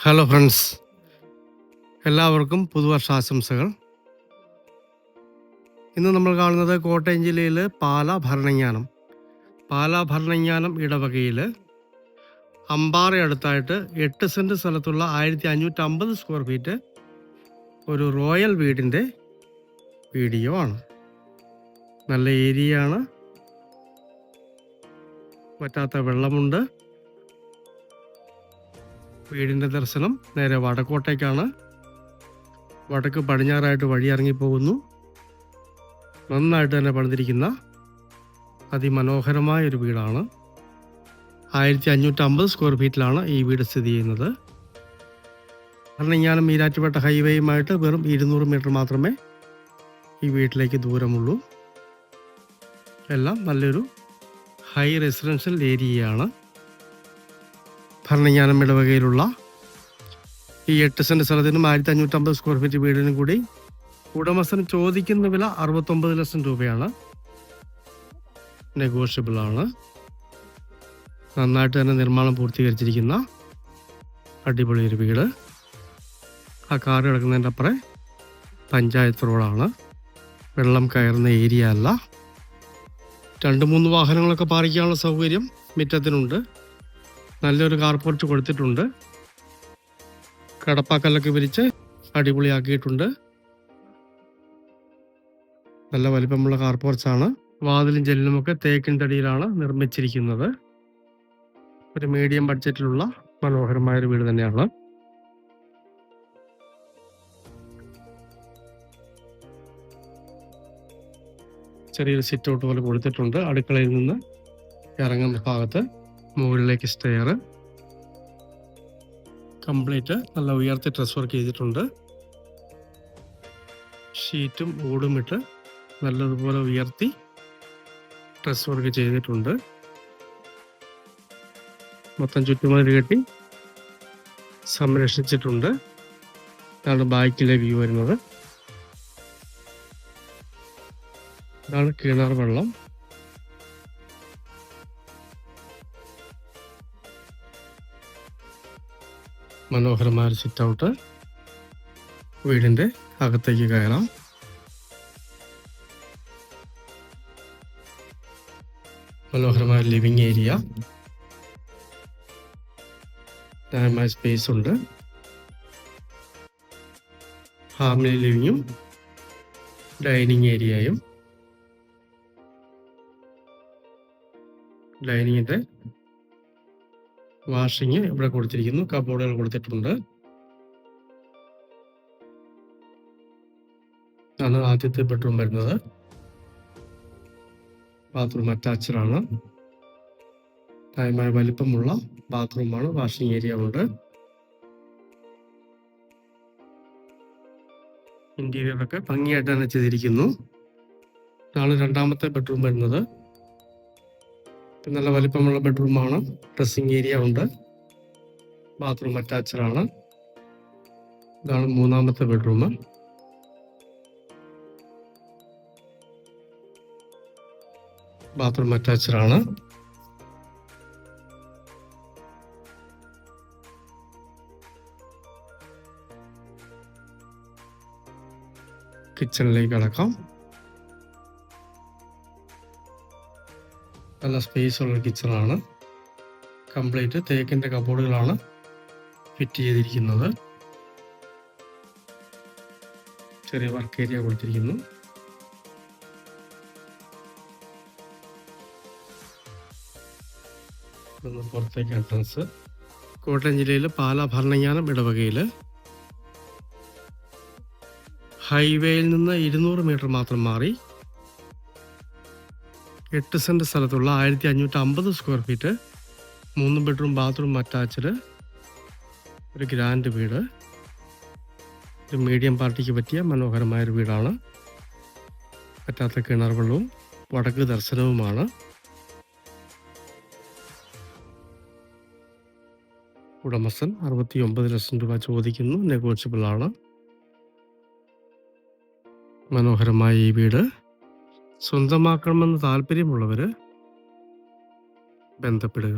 Hello friends, എല്ലാവർക്കും പുതുവർഷാശംസകൾ. ഇന്ന് നമ്മൾ കാണുന്നത് കോട്ടയം ജില്ലയിൽ പാലാ ഭരണങ്ങാനം ഇടവകയിൽ അമ്പാറ അടുത്തായിട്ട് 8 സെൻറ്റ് സ്ഥലത്തുള്ള 1550 സ്ക്വയർ ഫീറ്റ് ഒരു റോയൽ വീടിൻ്റെ വീഡിയോ ആണ്. നല്ല ഏരിയ ആണ്, പറ്റാത്ത വെള്ളമുണ്ട്. വീടിൻ്റെ ദർശനം നേരെ വടക്കോട്ടേക്കാണ്. വടക്ക് പടിഞ്ഞാറായിട്ട് വഴി ഇറങ്ങിപ്പോകുന്നു. നന്നായിട്ട് തന്നെ പണിതിരിക്കുന്ന അതിമനോഹരമായ ഒരു വീടാണ്. 1550 സ്ക്വയർ ഫീറ്റിലാണ് ഈ വീട് സ്ഥിതി ചെയ്യുന്നത്. ഭരണങ്ങാനം ഈരാറ്റുപേട്ട ഹൈവേയുമായിട്ട് വെറും 200 മീറ്റർ മാത്രമേ ഈ വീട്ടിലേക്ക് ദൂരമുള്ളൂ. എല്ലാം നല്ലൊരു ഹൈ റെസിഡൻഷ്യൽ ഏരിയയാണ്. ഭരണങ്ങാനം ഇടവകയിലുള്ള ഈ 8 സെൻറ്റ് സ്ഥലത്തിനും 1550 സ്ക്വയർ ഫീറ്റ് വീടിനും കൂടി ഉടമസ്ഥന് ചോദിക്കുന്ന വില 69 ലക്ഷം രൂപയാണ്. നെഗോഷ്യബിൾ ആണ്. നന്നായിട്ട് തന്നെ നിർമ്മാണം പൂർത്തീകരിച്ചിരിക്കുന്ന അടിപൊളി ഒരു വീട്. ആ കാർ കിടക്കുന്നതിൻ്റെ അപ്പുറം പഞ്ചായത്ത് റോഡാണ്. വെള്ളം കയറുന്ന ഏരിയ അല്ല. 2-3 വാഹനങ്ങളൊക്കെ പാർക്ക് ചെയ്യാനുള്ള സൗകര്യം മുറ്റത്തിനുണ്ട്. നല്ലൊരു കാർ പോർച്ച് കൊടുത്തിട്ടുണ്ട്. കടപ്പാക്കല്ലൊക്കെ വിരിച്ച് അടിപൊളിയാക്കിയിട്ടുണ്ട്. നല്ല വലിപ്പമുള്ള കാർ പോർച്ചാണ്. വാതിലും ജനലുമൊക്കെ തേക്കിൻ തടിയിലാണ് നിർമ്മിച്ചിരിക്കുന്നത്. ഒരു മീഡിയം ബഡ്ജറ്റിലുള്ള മനോഹരമായൊരു വീട് തന്നെയാണ്. ചെറിയൊരു സിറ്റ് ഔട്ട് പോലെ കൊടുത്തിട്ടുണ്ട്. അടുക്കളയിൽ നിന്ന് ഇറങ്ങുന്ന ഭാഗത്ത് മുകളിലേക്ക് സ്റ്റെയർ കംപ്ലീറ്റ് നല്ല ഉയർത്തി ഡ്രസ് വർക്ക് ചെയ്തിട്ടുണ്ട്. ഷീറ്റും ഓടും ഇട്ട് നല്ലതുപോലെ ഉയർത്തി ഡ്രസ് വർക്ക് ചെയ്തിട്ടുണ്ട്. മൊത്തം ചുറ്റുമതിൽ കെട്ടി സംരക്ഷിച്ചിട്ടുണ്ട്. ഇതാണ് ബാക്കിലെ വ്യൂ വരുന്നത്. ഇതാണ് കിണർ വെള്ളം. മനോഹരമായ സിറ്റ് ഔട്ട്. വീടിൻ്റെ അകത്തേക്ക് കയറാം. മനോഹരമായ ലിവിങ് ഏരിയ. ന്യായമായ സ്പേസ് ഉണ്ട്. ഫാമിലി ലിവിങ്ങും ഡൈനിങ് ഏരിയയും. ഡൈനിങ്ങിൻ്റെ വാഷിങ് ഇവിടെ കൊടുത്തിരിക്കുന്നു. കബോർഡുകൾ കൊടുത്തിട്ടുണ്ട്. ആണ് ആദ്യത്തെ ബെഡ്റൂം വരുന്നത്. ബാത്റൂം അറ്റാച്ച്ഡ് ആണ്. ന്യായമായ വലിപ്പമുള്ള ബാത്റൂമാണ്. വാഷിംഗ് ഏരിയ ഉണ്ട്. ഇന്റീരിയറൊക്കെ ഭംഗിയായിട്ട് തന്നെ ചെയ്തിരിക്കുന്നു. ഇതാണ് രണ്ടാമത്തെ ബെഡ്റൂം വരുന്നത്. നല്ല വലിപ്പമുള്ള ബെഡ്റൂമാണ്. ഡ്രസ്സിംഗ് ഏരിയ ഉണ്ട്. ബാത്റൂം അറ്റാച്ച്ഡ് ആണ്. ഇതാണ് മൂന്നാമത്തെ ബെഡ്റൂം. ബാത്റൂം അറ്റാച്ച്ഡ് ആണ്. കിച്ചണിലേക്ക് കടക്കാം. നല്ല സ്പേസ് ഉള്ള കിച്ചണാണ്. കംപ്ലീറ്റ് തേക്കിൻ്റെ കബോർഡുകളാണ് ഫിറ്റ് ചെയ്തിരിക്കുന്നത്. ചെറിയ വർക്ക് ഏരിയ കൊടുത്തിരിക്കുന്നു. പുറത്തേക്ക് എൻട്രൻസ്. കോട്ടയം ജില്ലയിൽ പാലാ ഭരണങ്ങാനം ഇടവകയിൽ ഹൈവേയിൽ നിന്ന് 200 മീറ്റർ മാത്രം മാറി 8 സെൻറ്റ് സ്ഥലത്തുള്ള 1550 square feet 3 bedroom bathroom attached ഒരു ഗ്രാൻഡ് വീട്. ഒരു മീഡിയം പാർട്ടിക്ക് പറ്റിയ മനോഹരമായൊരു വീടാണ്. പറ്റാത്ത കിണർ വെള്ളവും വടക്ക് ദർശനവുമാണ്. ഉടമസ്ഥൻ 69 ലക്ഷം രൂപ ചോദിക്കുന്നു. നെഗോഷ്യബിൾ ആണ്. മനോഹരമായ ഈ വീട് സ്വന്തമാക്കണമെന്ന് താല്പര്യമുള്ളവർ ബന്ധപ്പെടുക.